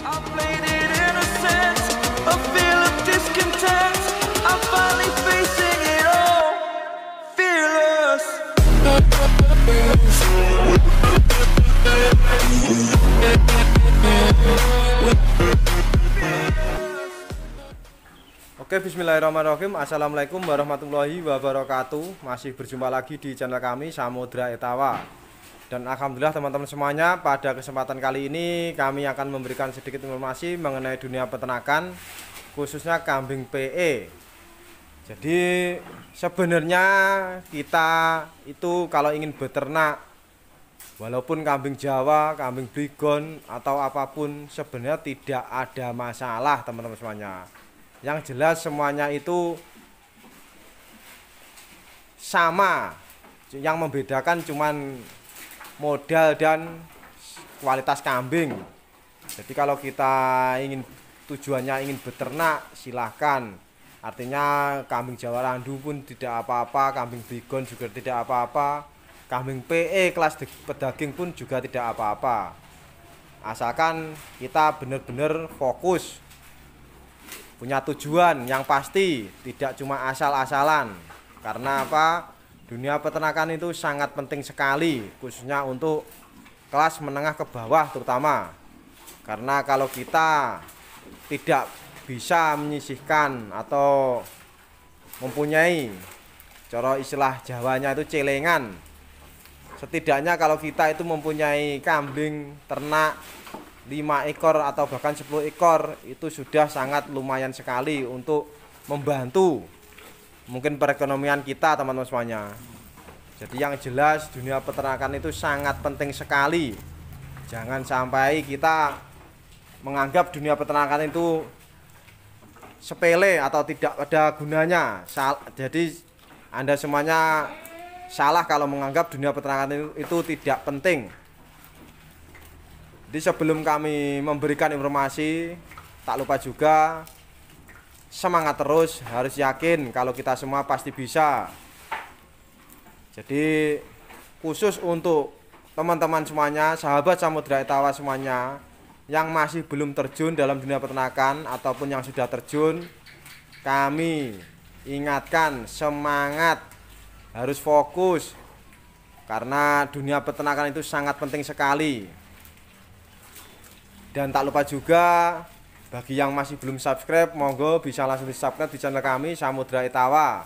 I played it innocent, a feel of discontent. I'm finally facing it all, fearless. Oke, bismillahirrahmanirrahim. Assalamualaikum warahmatullahi wabarakatuh. Masih berjumpa lagi di channel kami Samudra Etawa. Dan alhamdulillah teman-teman semuanya, pada kesempatan kali ini kami akan memberikan sedikit informasi mengenai dunia peternakan, khususnya kambing PE. Jadi sebenarnya kita itu kalau ingin beternak, walaupun kambing Jawa, kambing Brigon atau apapun, sebenarnya tidak ada masalah teman-teman semuanya. Yang jelas semuanya itu sama. Yang membedakan cuman modal dan kualitas kambing. Jadi kalau kita tujuannya ingin beternak, silahkan. Artinya kambing Jawa Randu pun tidak apa-apa, kambing Brigon juga tidak apa-apa, kambing PE kelas pedaging pun juga tidak apa-apa. Asalkan kita benar-benar fokus, punya tujuan yang pasti, tidak cuma asal-asalan. Karena apa? Dunia peternakan itu sangat penting sekali, khususnya untuk kelas menengah ke bawah terutama. Karena kalau kita tidak bisa menyisihkan atau mempunyai, cara istilah Jawanya itu celengan, setidaknya kalau kita itu mempunyai kambing ternak 5 ekor atau bahkan 10 ekor, itu sudah sangat lumayan sekali untuk membantu mungkin perekonomian kita teman-teman semuanya. Jadi yang jelas dunia peternakan itu sangat penting sekali. Jangan sampai kita menganggap dunia peternakan itu sepele atau tidak ada gunanya. Jadi Anda semuanya salah kalau menganggap dunia peternakan itu tidak penting. Jadi sebelum kami memberikan informasi, tak lupa juga semangat terus, harus yakin kalau kita semua pasti bisa. Jadi khusus untuk teman-teman semuanya, sahabat Samudra Etawa semuanya yang masih belum terjun dalam dunia peternakan ataupun yang sudah terjun, kami ingatkan semangat, harus fokus. Karena dunia peternakan itu sangat penting sekali. Dan tak lupa juga bagi yang masih belum subscribe, monggo bisa langsung di subscribe di channel kami Samudra Etawa,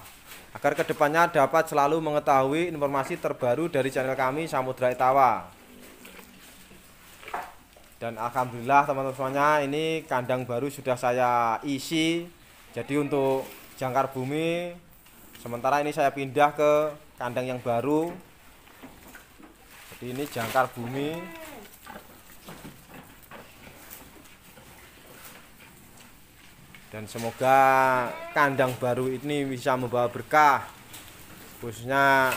agar kedepannya dapat selalu mengetahui informasi terbaru dari channel kami Samudra Etawa. Dan alhamdulillah teman-teman semuanya, ini kandang baru sudah saya isi. Jadi untuk jangkar bumi sementara ini saya pindah ke kandang yang baru. Jadi ini jangkar bumi. Dan semoga kandang baru ini bisa membawa berkah, khususnya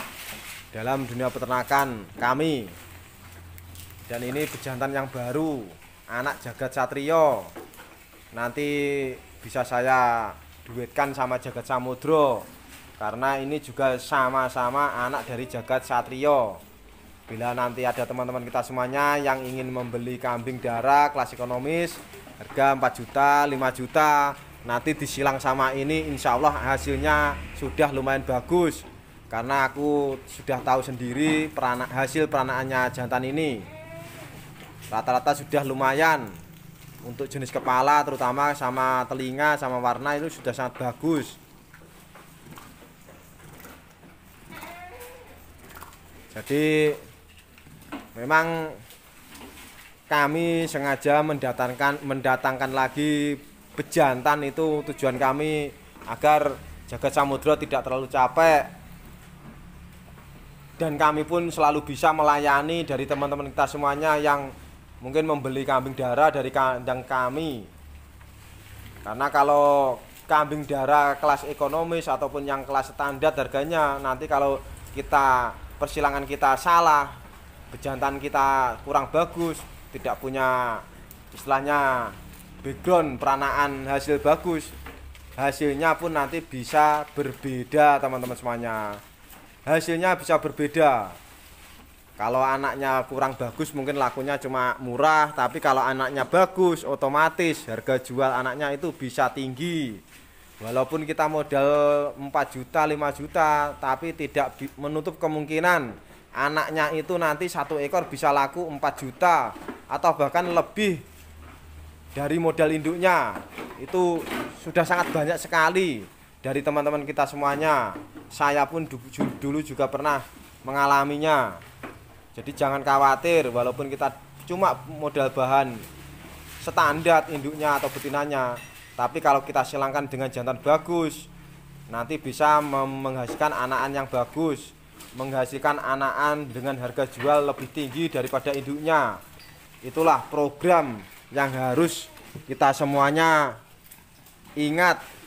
dalam dunia peternakan kami. Dan ini bejantan yang baru, anak Jagat Satrio. Nanti bisa saya duetkan sama Jagat Samudro, karena ini juga sama-sama anak dari Jagat Satrio. Bila nanti ada teman-teman kita semuanya yang ingin membeli kambing darah kelas ekonomis, harga 4 juta, 5 juta, nanti disilang sama ini, insya Allah hasilnya sudah lumayan bagus. Karena aku sudah tahu sendiri hasil peranakannya jantan ini rata-rata sudah lumayan. Untuk jenis kepala terutama sama telinga sama warna itu sudah sangat bagus. Jadi memang kami sengaja mendatangkan lagi bejantan, itu tujuan kami agar Jagat Samudra tidak terlalu capek, dan kami pun selalu bisa melayani dari teman-teman kita semuanya yang mungkin membeli kambing darah dari kandang kami. Karena kalau kambing darah kelas ekonomis ataupun yang kelas standar harganya, nanti kalau kita persilangan kita salah, bejantan kita kurang bagus, tidak punya istilahnya background peranaan hasil bagus, hasilnya pun nanti bisa berbeda teman-teman semuanya. Hasilnya bisa berbeda. Kalau anaknya kurang bagus mungkin lakunya cuma murah, tapi kalau anaknya bagus otomatis harga jual anaknya itu bisa tinggi. Walaupun kita modal 4 juta, 5 juta, tapi tidak menutup kemungkinan anaknya itu nanti satu ekor bisa laku 4 juta atau bahkan lebih dari modal induknya. Itu sudah sangat banyak sekali dari teman-teman kita semuanya. Saya pun dulu juga pernah mengalaminya. Jadi jangan khawatir, walaupun kita cuma modal bahan standar induknya atau betinanya, tapi kalau kita silangkan dengan jantan bagus, nanti bisa menghasilkan anakan yang bagus, menghasilkan anakan dengan harga jual lebih tinggi daripada induknya. Itulah program yang harus kita semuanya ingat.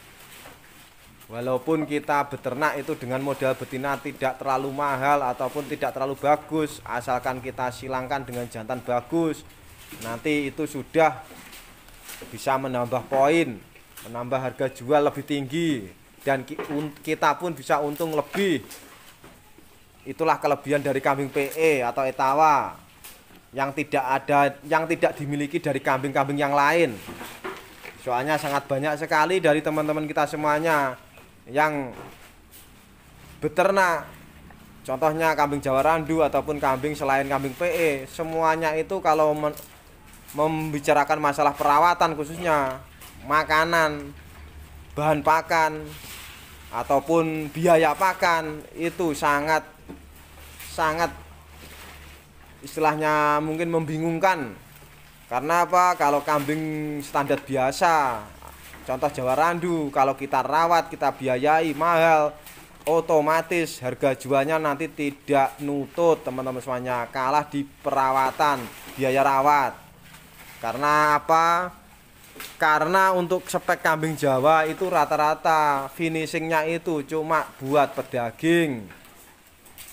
Walaupun kita beternak itu dengan modal betina tidak terlalu mahal ataupun tidak terlalu bagus, asalkan kita silangkan dengan jantan bagus, nanti itu sudah bisa menambah poin, menambah harga jual lebih tinggi, dan kita pun bisa untung lebih. Itulah kelebihan dari kambing PE atau etawa yang tidak dimiliki dari kambing-kambing yang lain. Soalnya sangat banyak sekali dari teman-teman kita semuanya yang beternak, contohnya kambing Jawa Randu ataupun kambing selain kambing PE, semuanya itu kalau membicarakan masalah perawatan, khususnya makanan, bahan pakan ataupun biaya pakan, itu sangat istilahnya mungkin membingungkan. Karena apa? Kalau kambing standar biasa, contoh Jawa Randu, kalau kita rawat, kita biayai mahal, otomatis harga jualnya nanti tidak nutut teman-teman semuanya, kalah di perawatan, biaya rawat. Karena apa? Karena untuk spek kambing Jawa itu rata-rata finishingnya itu cuma buat pedaging.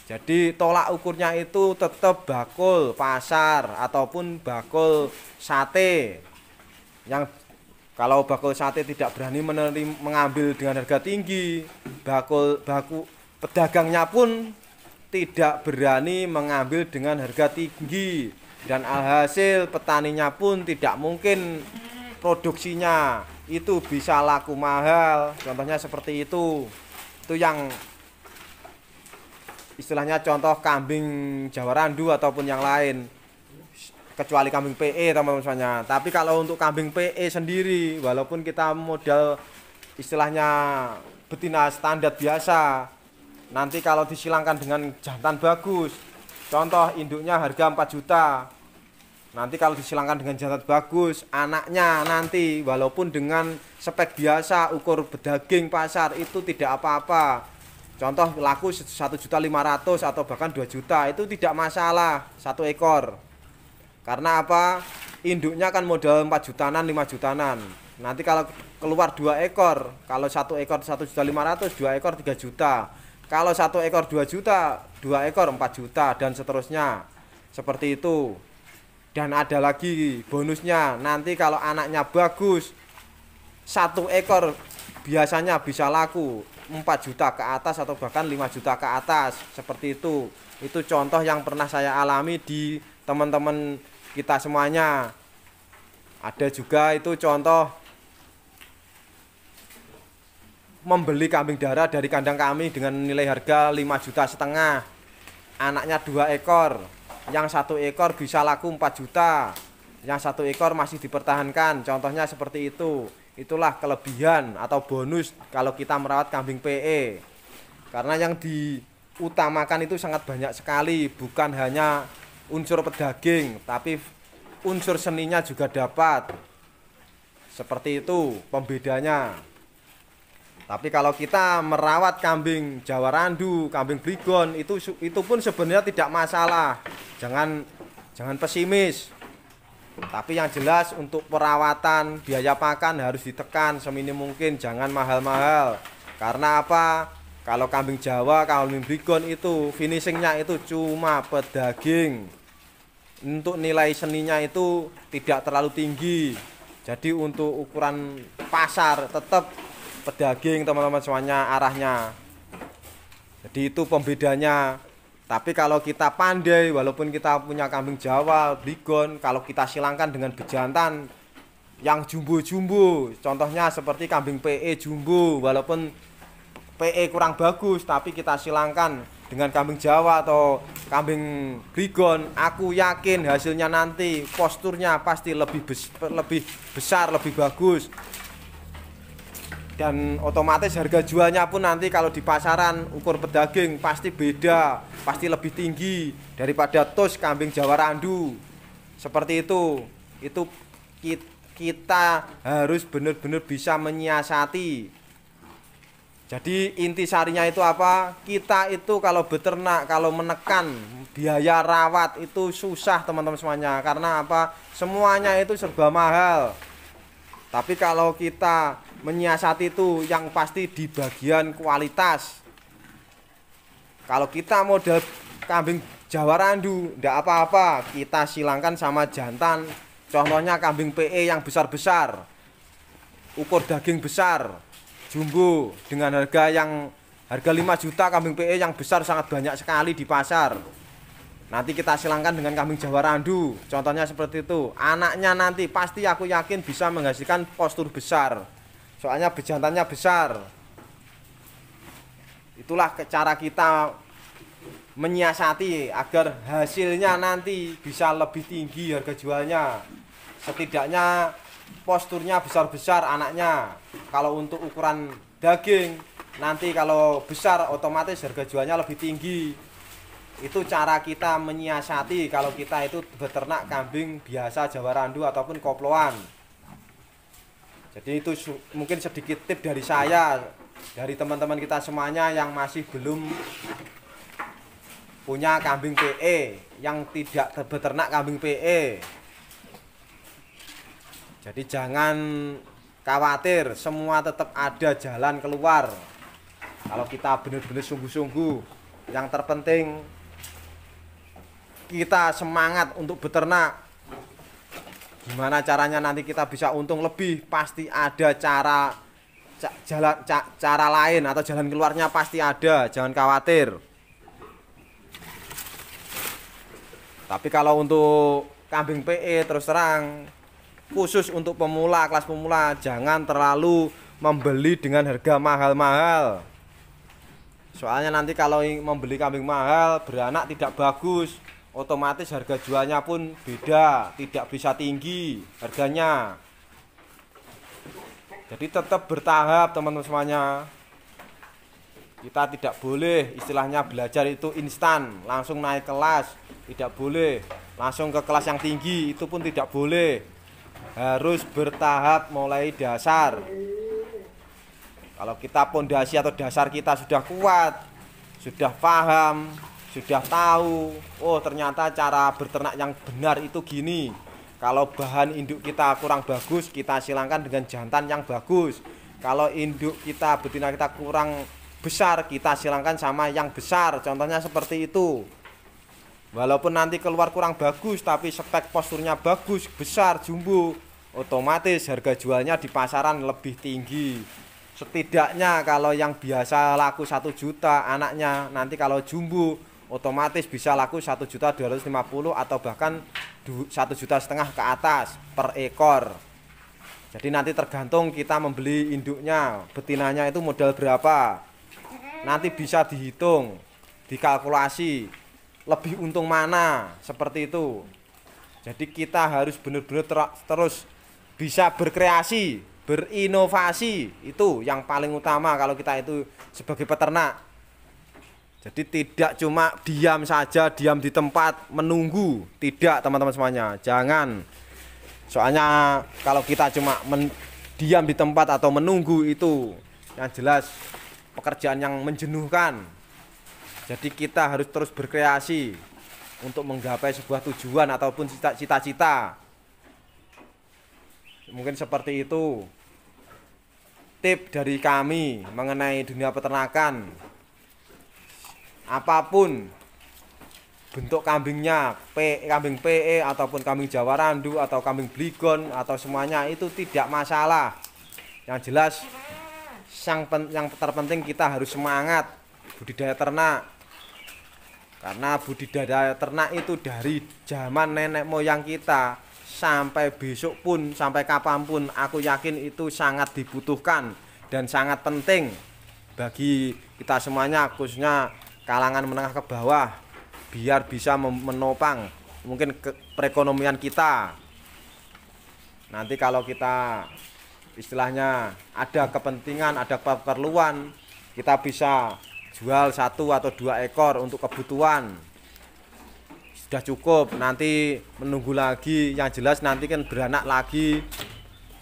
Jadi tolak ukurnya itu tetap bakul pasar ataupun bakul sate. Yang kalau bakul sate tidak berani mengambil dengan harga tinggi, baku pedagangnya pun tidak berani mengambil dengan harga tinggi, dan alhasil petaninya pun tidak mungkin produksinya itu bisa laku mahal. Contohnya seperti itu. Itu yang istilahnya contoh kambing Jawa Randu ataupun yang lain, kecuali kambing PE teman-teman semuanya. Tapi kalau untuk kambing PE sendiri, walaupun kita modal istilahnya betina standar biasa, nanti kalau disilangkan dengan jantan bagus, contoh induknya harga 4 juta, nanti kalau disilangkan dengan jantan bagus, anaknya nanti walaupun dengan spek biasa, ukur bedaging pasar, itu tidak apa-apa. Contoh laku 1.500.000 atau bahkan 2 juta, itu tidak masalah satu ekor. Karena apa? Induknya kan modal 4 jutaan, 5 jutaan. Nanti kalau keluar 2 ekor, kalau satu ekor 1.500.000, 2 ekor 3 juta. Kalau satu ekor 2 juta, 2 ekor 4 juta, dan seterusnya. Seperti itu. Dan ada lagi bonusnya, nanti kalau anaknya bagus, satu ekor biasanya bisa laku 4 juta ke atas atau bahkan 5 juta ke atas. Seperti itu. Itu contoh yang pernah saya alami di teman-teman kita semuanya. Ada juga itu contoh membeli kambing darah dari kandang kami dengan nilai harga 5,5 juta. Anaknya 2 ekor, yang satu ekor bisa laku 4 juta, yang satu ekor masih dipertahankan. Contohnya seperti itu. Itulah kelebihan atau bonus kalau kita merawat kambing PE. Karena yang diutamakan itu sangat banyak sekali, bukan hanya unsur pedaging, tapi unsur seninya juga dapat. Seperti itu pembedanya. Tapi kalau kita merawat kambing Jawa Randu, kambing Brigon, itu pun sebenarnya tidak masalah. Jangan pesimis. Tapi yang jelas untuk perawatan, biaya pakan harus ditekan seminim mungkin, jangan mahal-mahal. Karena apa? Kalau kambing Jawa, kambing Brigon itu finishingnya itu cuma pedaging. Untuk nilai seninya itu tidak terlalu tinggi. Jadi untuk ukuran pasar tetap pedaging teman-teman semuanya arahnya. Jadi itu pembedanya. Tapi kalau kita pandai, walaupun kita punya kambing Jawa, Brigon, kalau kita silangkan dengan bejantan yang jumbo-jumbo, contohnya seperti kambing PE jumbo, walaupun PE kurang bagus, tapi kita silangkan dengan kambing Jawa atau kambing Brigon, aku yakin hasilnya nanti posturnya pasti lebih besar, lebih bagus. Dan otomatis harga jualnya pun nanti kalau di pasaran ukur pedaging pasti beda, pasti lebih tinggi daripada tos kambing Jawa Randu. Seperti itu kita harus benar-benar bisa menyiasati. Jadi inti sarinya itu apa? Kita itu kalau beternak, kalau menekan biaya rawat itu susah teman-teman semuanya. Karena apa? Semuanya itu serba mahal. Tapi kalau kita menyiasati itu yang pasti di bagian kualitas. Kalau kita model kambing Jawa Randu ndak apa-apa, kita silangkan sama jantan. Contohnya kambing PE yang besar-besar, ukur daging besar, jumbo, dengan harga 5 juta. Kambing PE yang besar sangat banyak sekali di pasar. Nanti kita silangkan dengan kambing Jawa Randu, contohnya seperti itu. Anaknya nanti pasti aku yakin bisa menghasilkan postur besar, soalnya bejantannya besar. Itulah cara kita menyiasati agar hasilnya nanti bisa lebih tinggi harga jualnya. Setidaknya posturnya besar-besar anaknya. Kalau untuk ukuran daging, nanti kalau besar otomatis harga jualnya lebih tinggi. Itu cara kita menyiasati kalau kita itu beternak kambing biasa Jawa Randu ataupun koploan. Jadi itu mungkin sedikit tip dari saya, dari teman-teman kita semuanya yang masih belum punya kambing PE, yang tidak beternak kambing PE. Jadi jangan khawatir, semua tetap ada jalan keluar. Kalau kita benar-benar sungguh-sungguh, yang terpenting kita semangat untuk beternak. Gimana caranya nanti kita bisa untung lebih, pasti ada cara lain atau jalan keluarnya pasti ada, jangan khawatir. Tapi kalau untuk kambing PE terus terang, khusus untuk pemula, kelas pemula, jangan terlalu membeli dengan harga mahal-mahal. Soalnya nanti kalau membeli kambing mahal, beranak tidak bagus, otomatis harga jualnya pun beda, tidak bisa tinggi harganya. Jadi tetap bertahap teman-teman semuanya. Kita tidak boleh istilahnya belajar itu instan, langsung naik kelas, tidak boleh. Langsung ke kelas yang tinggi itu pun tidak boleh. Harus bertahap mulai dasar. Kalau kita pondasi atau dasar kita sudah kuat, sudah paham, sudah tahu, oh ternyata cara beternak yang benar itu gini. Kalau bahan induk kita kurang bagus, kita silangkan dengan jantan yang bagus. Kalau induk kita, betina kita kurang besar, kita silangkan sama yang besar. Contohnya seperti itu. Walaupun nanti keluar kurang bagus, tapi spek posturnya bagus, besar, jumbo, otomatis harga jualnya di pasaran lebih tinggi. Setidaknya kalau yang biasa laku 1 juta anaknya, nanti kalau jumbo otomatis bisa laku 1.250.000 atau bahkan 1,5 juta ke atas per ekor. Jadi nanti tergantung kita membeli induknya, betinanya itu modal berapa. Nanti bisa dihitung, dikalkulasi lebih untung mana, seperti itu. Jadi kita harus benar-benar terus bisa berkreasi, berinovasi, itu yang paling utama kalau kita itu sebagai peternak. Jadi tidak cuma diam saja, diam di tempat menunggu, tidak teman-teman semuanya, jangan. Soalnya kalau kita cuma diam di tempat atau menunggu itu yang jelas pekerjaan yang menjenuhkan. Jadi kita harus terus berkreasi untuk menggapai sebuah tujuan ataupun cita-cita. Mungkin seperti itu tip dari kami mengenai dunia peternakan. Apapun bentuk kambingnya, kambing PE ataupun kambing Jawa Randu atau kambing Brigon atau semuanya itu tidak masalah. Yang jelas yang terpenting kita harus semangat budidaya ternak. Karena budidaya ternak itu dari zaman nenek moyang kita sampai besok pun, sampai kapanpun, aku yakin itu sangat dibutuhkan dan sangat penting bagi kita semuanya, khususnya kalangan menengah ke bawah, biar bisa menopang mungkin perekonomian kita. Nanti kalau kita istilahnya ada kepentingan, ada keperluan, kita bisa jual 1 atau 2 ekor untuk kebutuhan, sudah cukup. Nanti menunggu lagi, yang jelas nanti kan beranak lagi,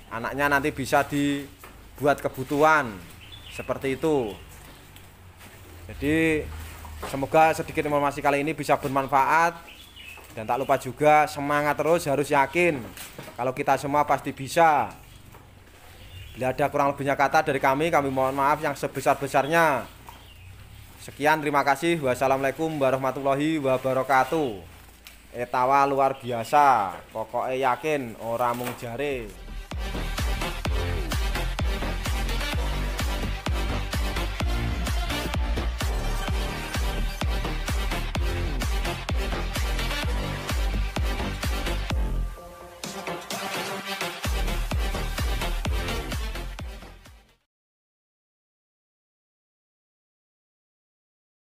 anaknya nanti bisa dibuat kebutuhan seperti itu. Jadi semoga sedikit informasi kali ini bisa bermanfaat, dan tak lupa juga semangat terus, harus yakin kalau kita semua pasti bisa. Bila ada kurang lebihnya kata dari kami mohon maaf yang sebesar-besarnya. Sekian, terima kasih. Wassalamualaikum warahmatullahi wabarakatuh. Etawa luar biasa, pokoknya yakin orang mung jare.